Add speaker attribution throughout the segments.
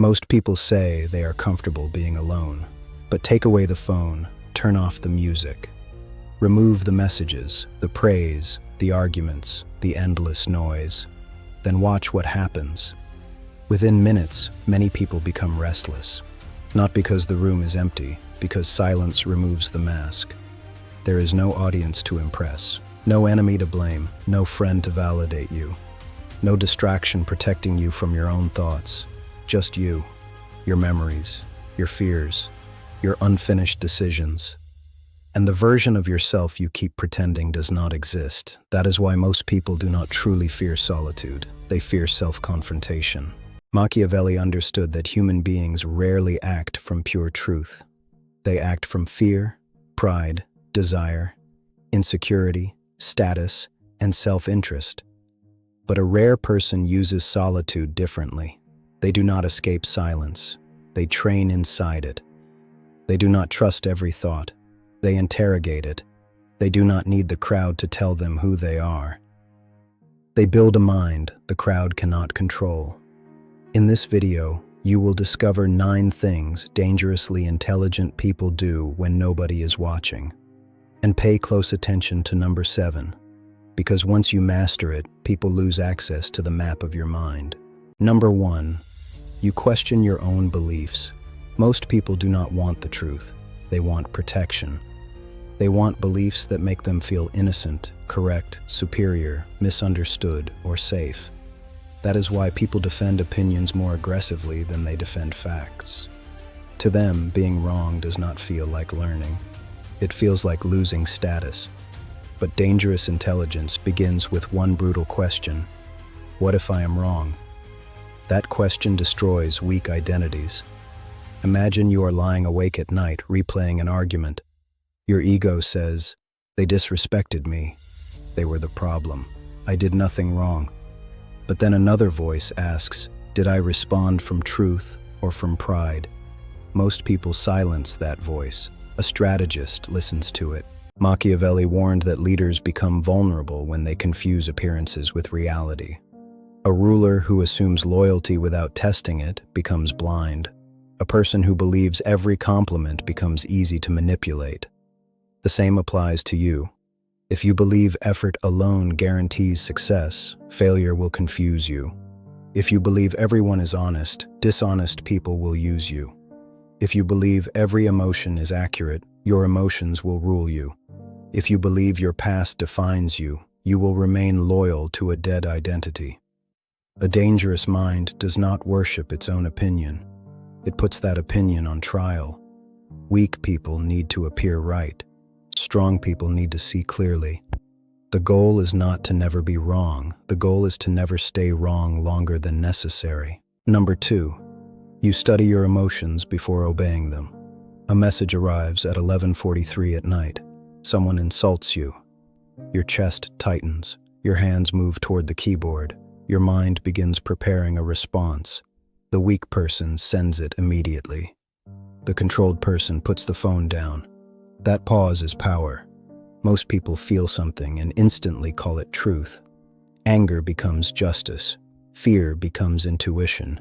Speaker 1: Most people say they are comfortable being alone, but take away the phone, turn off the music. Remove the messages, the praise, the arguments, the endless noise. Then watch what happens. Within minutes, many people become restless. Not because the room is empty, because silence removes the mask. There is no audience to impress, no enemy to blame, no friend to validate you, no distraction protecting you from your own thoughts. Just you, your memories, your fears, your unfinished decisions. And the version of yourself you keep pretending does not exist. That is why most people do not truly fear solitude. They fear self-confrontation. Machiavelli understood that human beings rarely act from pure truth. They act from fear, pride, desire, insecurity, status, and self-interest. But a rare person uses solitude differently. They do not escape silence. They train inside it. They do not trust every thought. They interrogate it. They do not need the crowd to tell them who they are. They build a mind the crowd cannot control. In this video, you will discover 9 things dangerously intelligent people do when nobody is watching. And pay close attention to number 7, because once you master it, people lose access to the map of your mind. Number 1, you question your own beliefs. Most people do not want the truth. They want protection. They want beliefs that make them feel innocent, correct, superior, misunderstood, or safe. That is why people defend opinions more aggressively than they defend facts. To them, being wrong does not feel like learning. It feels like losing status. But dangerous intelligence begins with one brutal question: what if I am wrong? That question destroys weak identities. Imagine you are lying awake at night, replaying an argument. Your ego says, "They disrespected me. They were the problem. I did nothing wrong." But then another voice asks, "Did I respond from truth or from pride?" Most people silence that voice. A strategist listens to it. Machiavelli warned that leaders become vulnerable when they confuse appearances with reality. A ruler who assumes loyalty without testing it becomes blind. A person who believes every compliment becomes easy to manipulate. The same applies to you. If you believe effort alone guarantees success, failure will confuse you. If you believe everyone is honest, dishonest people will use you. If you believe every emotion is accurate, your emotions will rule you. If you believe your past defines you, you will remain loyal to a dead identity. A dangerous mind does not worship its own opinion. It puts that opinion on trial. Weak people need to appear right. Strong people need to see clearly. The goal is not to never be wrong. The goal is to never stay wrong longer than necessary. Number 2, you study your emotions before obeying them. A message arrives at 11:43 at night. Someone insults you. Your chest tightens. Your hands move toward the keyboard. Your mind begins preparing a response. The weak person sends it immediately. The controlled person puts the phone down. That pause is power. Most people feel something and instantly call it truth. Anger becomes justice. Fear becomes intuition.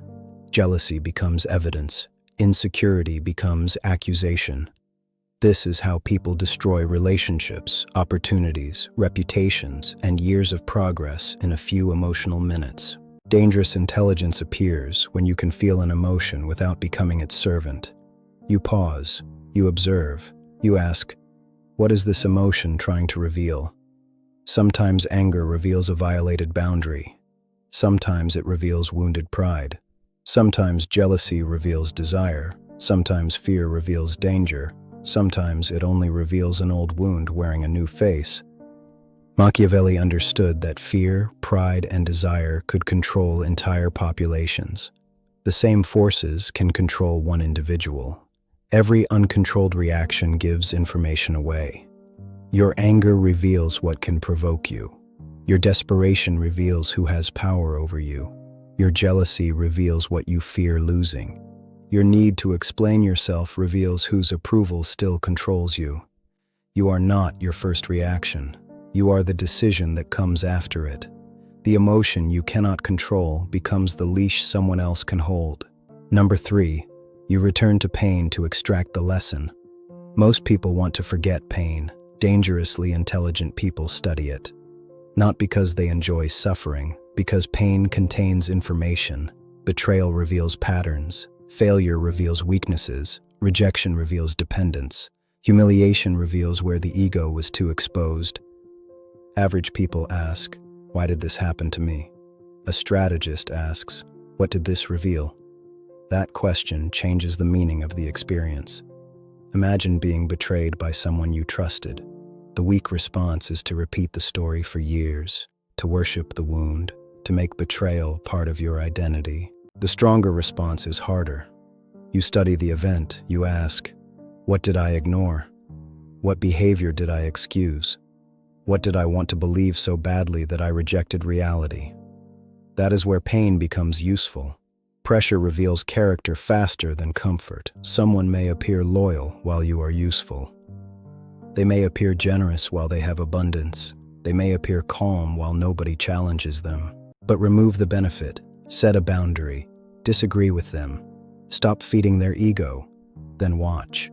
Speaker 1: Jealousy becomes evidence. Insecurity becomes accusation. This is how people destroy relationships, opportunities, reputations, and years of progress in a few emotional minutes. Dangerous intelligence appears when you can feel an emotion without becoming its servant. You pause, you observe, you ask, what is this emotion trying to reveal? Sometimes anger reveals a violated boundary. Sometimes it reveals wounded pride. Sometimes jealousy reveals desire. Sometimes fear reveals danger. Sometimes it only reveals an old wound wearing a new face. Machiavelli understood that fear, pride, and desire could control entire populations. The same forces can control one individual. Every uncontrolled reaction gives information away. Your anger reveals what can provoke you. Your desperation reveals who has power over you. Your jealousy reveals what you fear losing. Your need to explain yourself reveals whose approval still controls you. You are not your first reaction. You are the decision that comes after it. The emotion you cannot control becomes the leash someone else can hold. Number 3, you return to pain to extract the lesson. Most people want to forget pain. Dangerously intelligent people study it. Not because they enjoy suffering, because pain contains information. Betrayal reveals patterns. Failure reveals weaknesses. Rejection reveals dependence. Humiliation reveals where the ego was too exposed. Average people ask, "Why did this happen to me?" A strategist asks, "What did this reveal?" That question changes the meaning of the experience. Imagine being betrayed by someone you trusted. The weak response is to repeat the story for years, to worship the wound, to make betrayal part of your identity. The stronger response is harder. You study the event, you ask, "What did I ignore? What behavior did I excuse? What did I want to believe so badly that I rejected reality?" That is where pain becomes useful. Pressure reveals character faster than comfort. Someone may appear loyal while you are useful. They may appear generous while they have abundance. They may appear calm while nobody challenges them. But remove the benefit, set a boundary, disagree with them, stop feeding their ego, then watch.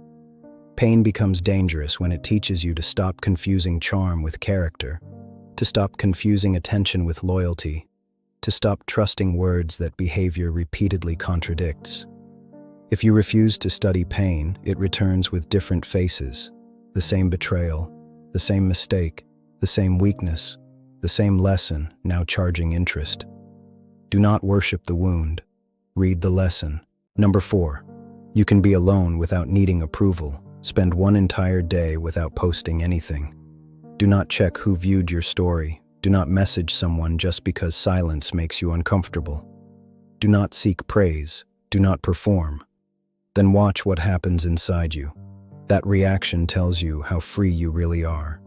Speaker 1: Pain becomes dangerous when it teaches you to stop confusing charm with character, to stop confusing attention with loyalty, to stop trusting words that behavior repeatedly contradicts. If you refuse to study pain, it returns with different faces. The same betrayal, the same mistake, the same weakness, the same lesson, now charging interest. Do not worship the wound. Read the lesson. Number 4, you can be alone without needing approval. Spend one entire day without posting anything. Do not check who viewed your story. Do not message someone just because silence makes you uncomfortable. Do not seek praise. Do not perform. Then watch what happens inside you. That reaction tells you how free you really are.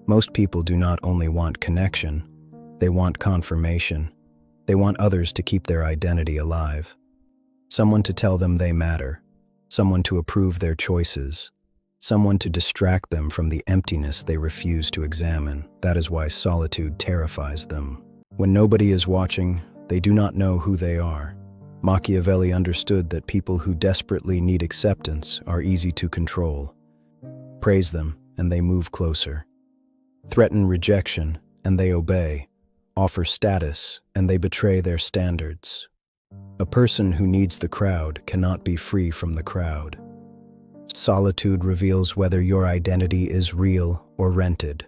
Speaker 1: Most people do not only want connection, they want confirmation. They want others to keep their identity alive. Someone to tell them they matter. Someone to approve their choices. Someone to distract them from the emptiness they refuse to examine. That is why solitude terrifies them. When nobody is watching, they do not know who they are. Machiavelli understood that people who desperately need acceptance are easy to control. Praise them, and they move closer. Threaten rejection, and they obey. Offer status, and they betray their standards. A person who needs the crowd cannot be free from the crowd. Solitude reveals whether your identity is real or rented.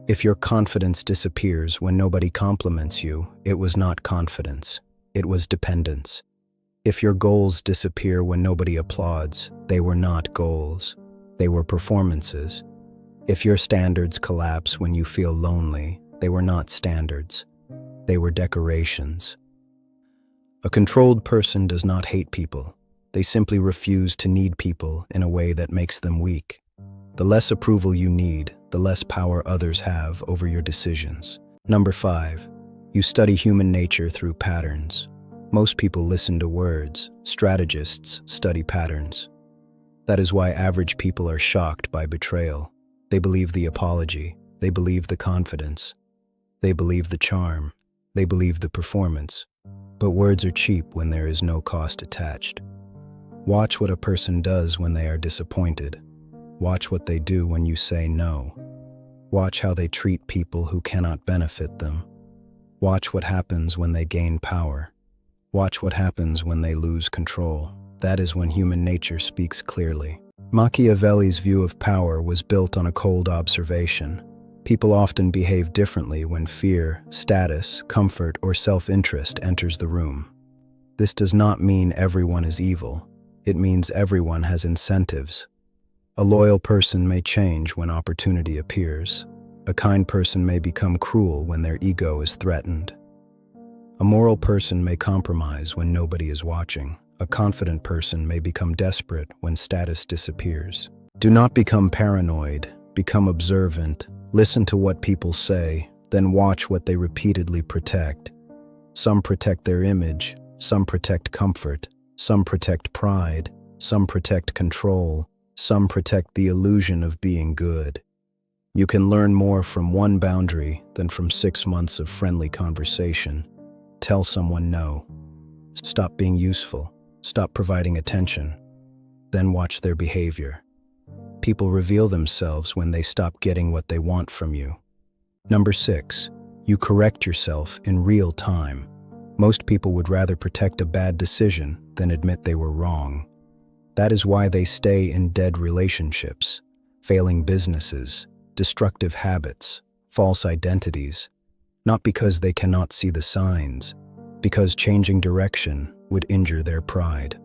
Speaker 1: If your confidence disappears when nobody compliments you, it was not confidence, it was dependence. If your goals disappear when nobody applauds, they were not goals, they were performances. If your standards collapse when you feel lonely, they were not standards, they were decorations. A controlled person does not hate people. They simply refuse to need people in a way that makes them weak. The less approval you need, the less power others have over your decisions. Number 5, you study human nature through patterns. Most people listen to words. Strategists study patterns. That is why average people are shocked by betrayal. They believe the apology. They believe the confidence. They believe the charm. They believe the performance. But words are cheap when there is no cost attached. Watch what a person does when they are disappointed. Watch what they do when you say no. Watch how they treat people who cannot benefit them. Watch what happens when they gain power. Watch what happens when they lose control. That is when human nature speaks clearly. Machiavelli's view of power was built on a cold observation. People often behave differently when fear, status, comfort, or self-interest enters the room. This does not mean everyone is evil. It means everyone has incentives. A loyal person may change when opportunity appears. A kind person may become cruel when their ego is threatened. A moral person may compromise when nobody is watching. A confident person may become desperate when status disappears. Do not become paranoid. Become observant. Listen to what people say, then watch what they repeatedly protect. Some protect their image, some protect comfort, some protect pride, some protect control, some protect the illusion of being good. You can learn more from one boundary than from 6 months of friendly conversation. Tell someone no. Stop being useful. Stop providing attention. Then watch their behavior. People reveal themselves when they stop getting what they want from you. Number 6, you correct yourself in real time. Most people would rather protect a bad decision than admit they were wrong. That is why they stay in dead relationships, failing businesses, destructive habits, false identities, not because they cannot see the signs, because changing direction would injure their pride.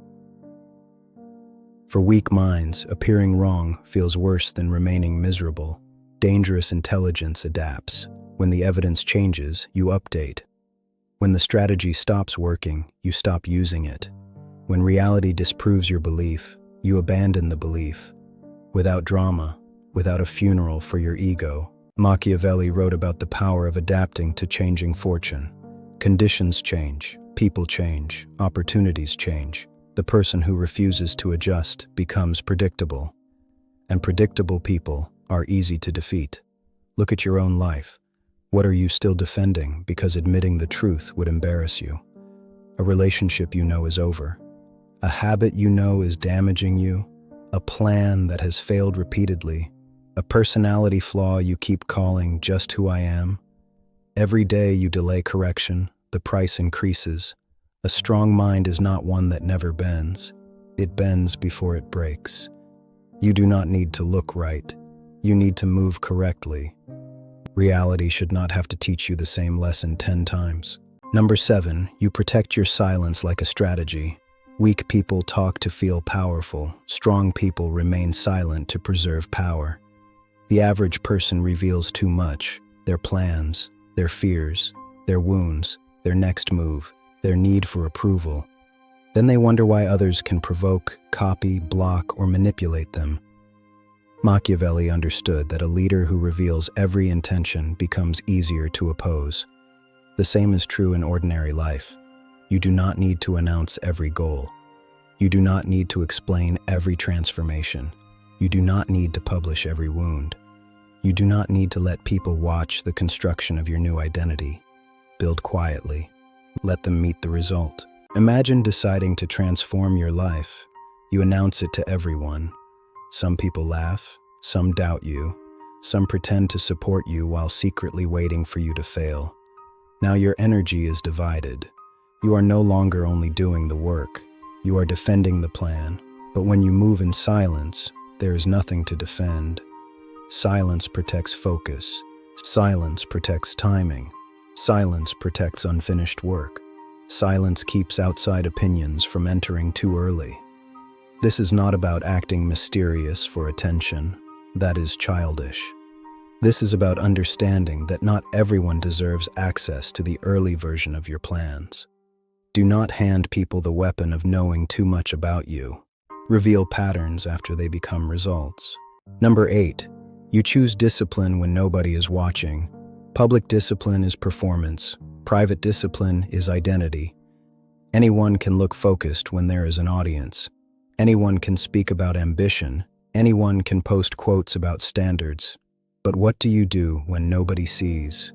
Speaker 1: For weak minds, appearing wrong feels worse than remaining miserable. Dangerous intelligence adapts. When the evidence changes, you update. When the strategy stops working, you stop using it. When reality disproves your belief, you abandon the belief. Without drama, without a funeral for your ego, Machiavelli wrote about the power of adapting to changing fortune. Conditions change, people change, opportunities change. The person who refuses to adjust becomes predictable. And predictable people are easy to defeat. Look at your own life. What are you still defending because admitting the truth would embarrass you? A relationship you know is over. A habit you know is damaging you. A plan that has failed repeatedly. A personality flaw you keep calling just who I am. Every day you delay correction, the price increases. A strong mind is not one that never bends. It bends before it breaks. You do not need to look right. You need to move correctly. Reality should not have to teach you the same lesson 10 times. Number 7, you protect your silence like a strategy. Weak people talk to feel powerful. Strong people remain silent to preserve power. The average person reveals too much: their plans, their fears, their wounds, their next move, their need for approval. Then they wonder why others can provoke, copy, block, or manipulate them. Machiavelli understood that a leader who reveals every intention becomes easier to oppose. The same is true in ordinary life. You do not need to announce every goal. You do not need to explain every transformation. You do not need to publish every wound. You do not need to let people watch the construction of your new identity. Build quietly. Let them meet the result. Imagine deciding to transform your life. You announce it to everyone. Some people laugh, some doubt you, some pretend to support you while secretly waiting for you to fail. Now your energy is divided. You are no longer only doing the work, you are defending the plan. But when you move in silence, there is nothing to defend. Silence protects focus. Silence protects timing. Silence protects unfinished work. Silence keeps outside opinions from entering too early. This is not about acting mysterious for attention. That is childish. This is about understanding that not everyone deserves access to the early version of your plans. Do not hand people the weapon of knowing too much about you. Reveal patterns after they become results. Number 8, you choose discipline when nobody is watching. Public discipline is performance. Private discipline is identity. Anyone can look focused when there is an audience. Anyone can speak about ambition. Anyone can post quotes about standards. But what do you do when nobody sees?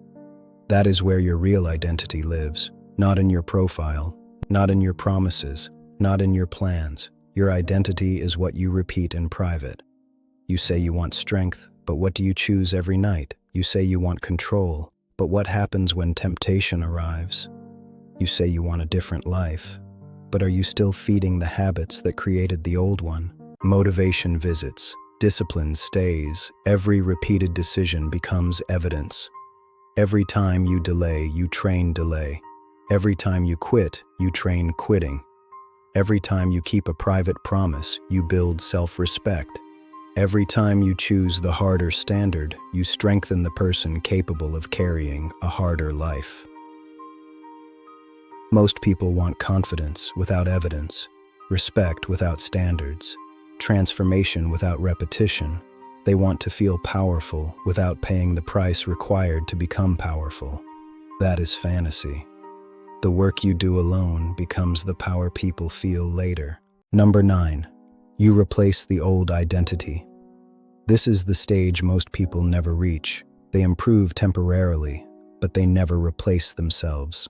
Speaker 1: That is where your real identity lives. Not in your profile, not in your promises, not in your plans. Your identity is what you repeat in private. You say you want strength, but what do you choose every night? You say you want control, but what happens when temptation arrives? You say you want a different life, but are you still feeding the habits that created the old one? Motivation visits, discipline stays. Every repeated decision becomes evidence. Every time you delay, you train delay. Every time you quit, you train quitting. Every time you keep a private promise, you build self-respect. Every time you choose the harder standard, you strengthen the person capable of carrying a harder life. Most people want confidence without evidence, respect without standards, transformation without repetition. They want to feel powerful without paying the price required to become powerful. That is fantasy. The work you do alone becomes the power people feel later. Number 9, you replace the old identity. This is the stage most people never reach. They improve temporarily, but they never replace themselves.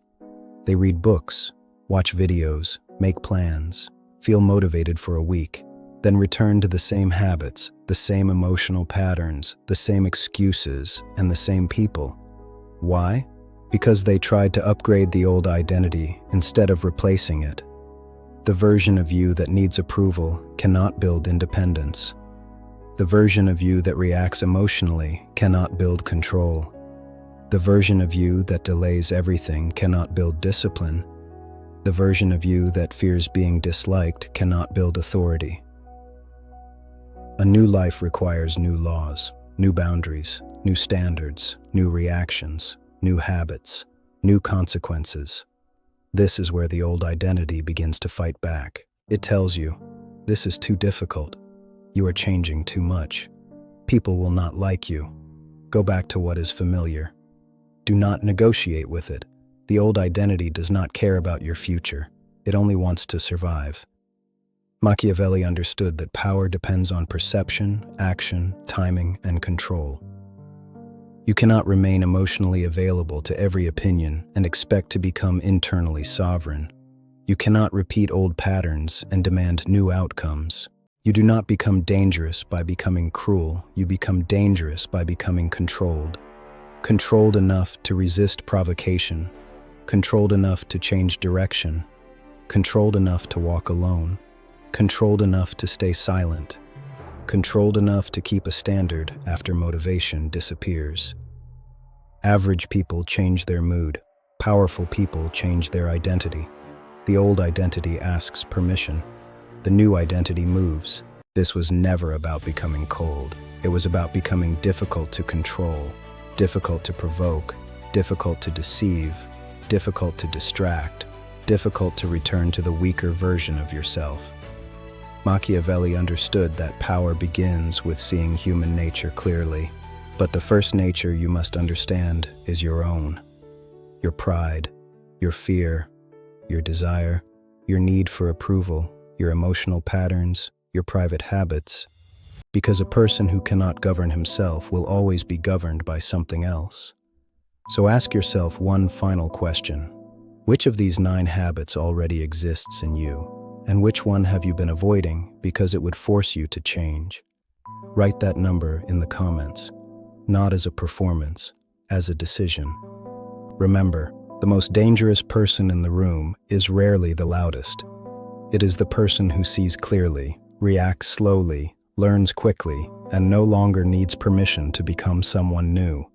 Speaker 1: They read books, watch videos, make plans, Feel motivated for a week, then return to the same habits, the same emotional patterns, the same excuses, and the same people. Why? Because they tried to upgrade the old identity instead of replacing it. The version of you that needs approval cannot build independence. The version of you that reacts emotionally cannot build control. The version of you that delays everything cannot build discipline. The version of you that fears being disliked cannot build authority. A new life requires new laws, new boundaries, new standards, new reactions, new habits, new consequences. This is where the old identity begins to fight back. It tells you, this is too difficult. You are changing too much. People will not like you. Go back to what is familiar. Do not negotiate with it. The old identity does not care about your future. It only wants to survive. Machiavelli understood that power depends on perception, action, timing, and control. You cannot remain emotionally available to every opinion and expect to become internally sovereign. You cannot repeat old patterns and demand new outcomes. You do not become dangerous by becoming cruel. You become dangerous by becoming controlled. Controlled enough to resist provocation. Controlled enough to change direction. Controlled enough to walk alone. Controlled enough to stay silent. Controlled enough to keep a standard after motivation disappears. Average people change their mood. Powerful people change their identity. The old identity asks permission. The new identity moves. This was never about becoming cold. It was about becoming difficult to control, difficult to provoke, difficult to deceive, difficult to distract, difficult to return to the weaker version of yourself. Machiavelli understood that power begins with seeing human nature clearly, but the first nature you must understand is your own. Your pride, your fear, your desire, your need for approval, your emotional patterns, your private habits, because a person who cannot govern himself will always be governed by something else. So ask yourself one final question. Which of these 9 habits already exists in you, and which one have you been avoiding because it would force you to change? Write that number in the comments, not as a performance, as a decision. Remember, the most dangerous person in the room is rarely the loudest. It is the person who sees clearly, reacts slowly, learns quickly, and no longer needs permission to become someone new.